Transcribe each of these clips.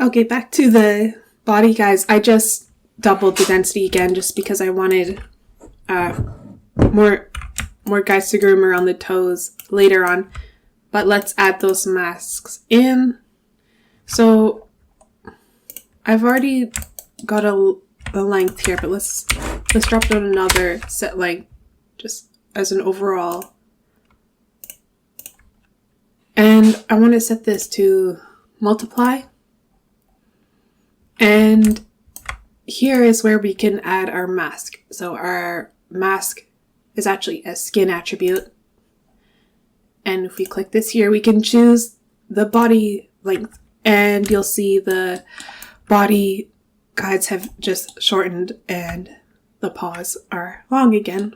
Okay, back to the body, guys. I just doubled the density again just because I wanted more guides to groom around the toes later on. But let's add those masks in. So I've already got a length here, but let's drop down another set length just as an overall. And I want to set this to multiply. And here is where we can add our mask. So our mask is actually a skin attribute. And if we click this here, we can choose the body length. And you'll see the body guides have just shortened and the paws are long again.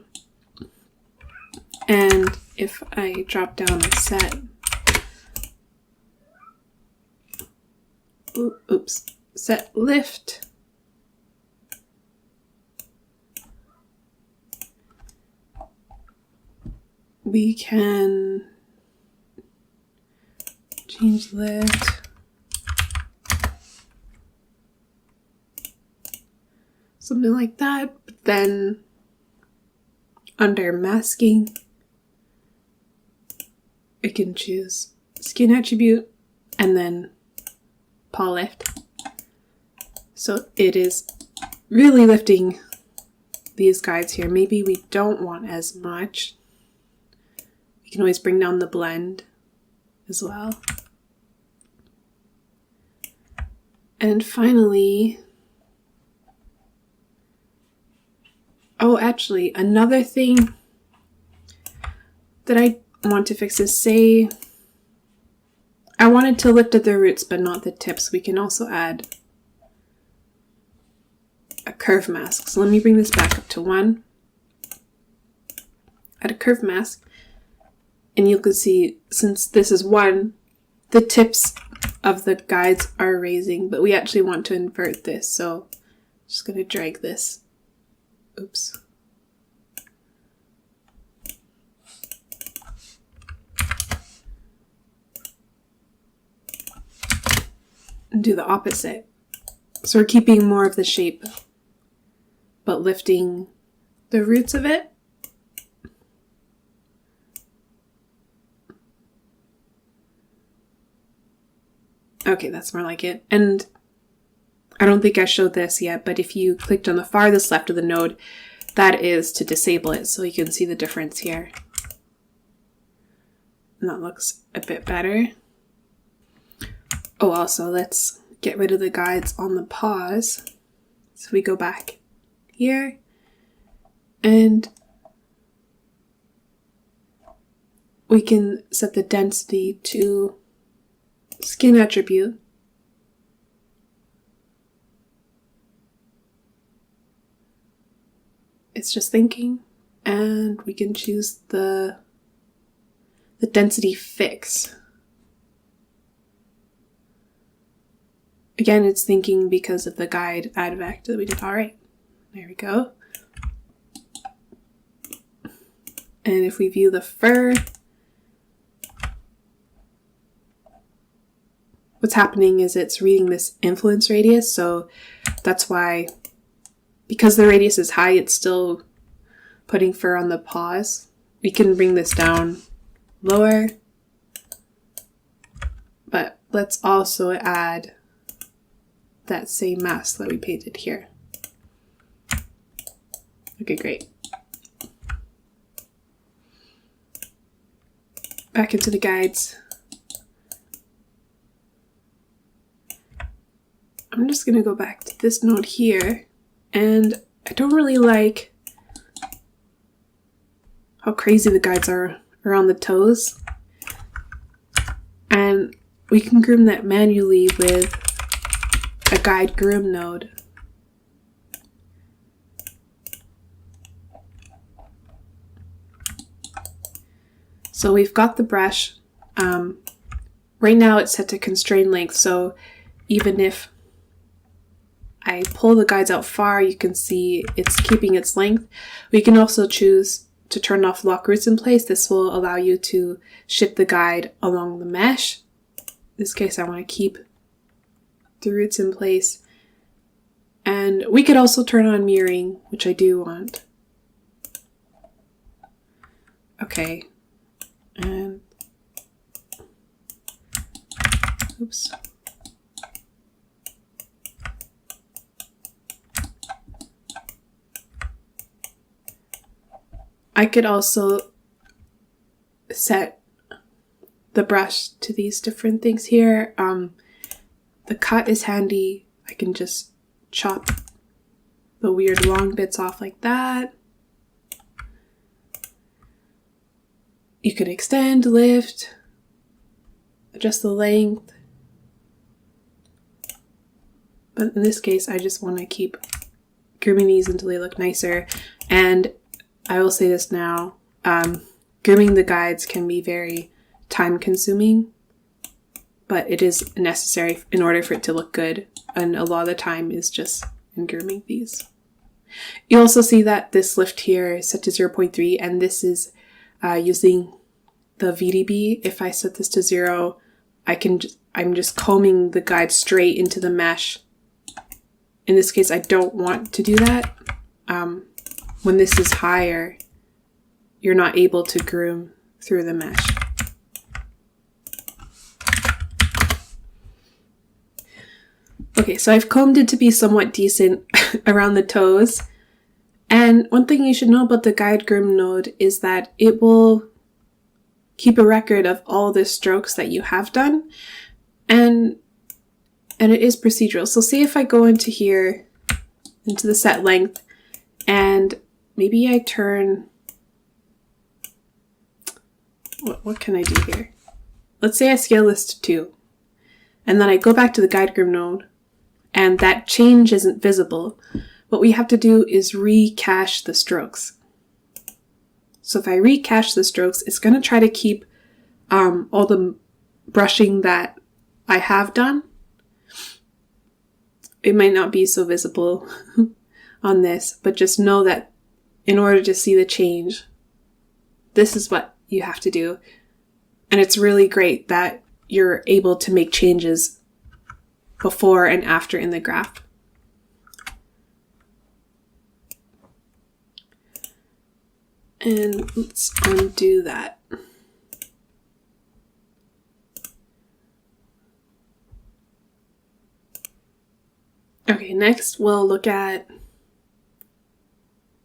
And if I drop down a set, set lift, we can change lift, something like that. But then under masking, we can choose skin attribute and then paw lift. So it is really lifting these guides here. Maybe we don't want as much. We can always bring down the blend as well. And finally, oh, actually, another thing that I want to fix is, say I wanted to lift at the roots but not the tips. We can also add a curve mask. So let me bring this back up to 1. Add a curve mask. And you can see, since this is 1, the tips of the guides are raising, but we actually want to invert this. So I'm just going to drag this. Oops. And do the opposite. So we're keeping more of the shape, but lifting the roots of it. Okay, that's more like it. And I don't think I showed this yet, but if you clicked on the farthest left of the node, that is to disable it, so you can see the difference here. And that looks a bit better. Oh, also, let's get rid of the guides on the paws. So we go back here, and we can set the density to skin attribute. It's just thinking, and we can choose the density fix. Again, it's thinking because of the guide add vector that we did. All right, there we go. And if we view the fur, what's happening is it's reading this influence radius. So that's why, because the radius is high, it's still putting fur on the paws. We can bring this down lower, but let's also add that same mask that we painted here. Okay, great. Back into the guides. I'm just going to go back to this node here, and I don't really like how crazy the guides are around the toes. And we can groom that manually with a guide groom node. So we've got the brush. Right now it's set to constrain length, so even if I pull the guides out far, you can see it's keeping its length. We can also choose to turn off lock roots in place. This will allow you to shift the guide along the mesh. In this case, I want to keep the roots in place. And we could also turn on mirroring, which I do want. Okay. And oops. I could also set the brush to these different things here. The cut is handy. I can just chop the weird long bits off like that. You can extend, lift, adjust the length. But in this case, I just want to keep grooming these until they look nicer. And I will say this now, grooming the guides can be very time consuming, but it is necessary in order for it to look good. And a lot of the time is just in grooming these. You also see that this lift here is set to 0.3, and this is using the VDB. If I set this to 0, I'm just combing the guide straight into the mesh. In this case, I don't want to do that. When this is higher, you're not able to groom through the mesh. Okay, so I've combed it to be somewhat decent around the toes. And one thing you should know about the guide groom node is that it will keep a record of all the strokes that you have done. And it is procedural. So say if I go into here, into the set length, and maybe I turn, what can I do here? Let's say I scale this to 2, and then I go back to the guide groom node, and that change isn't visible. What we have to do is recache the strokes. So if I recache the strokes, it's going to try to keep all the brushing that I have done. It might not be so visible on this, but just know that in order to see the change, this is what you have to do. And it's really great that you're able to make changes before and after in the graph. And let's undo that. Okay, next we'll look at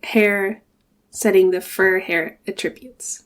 hair, setting the fur hair attributes.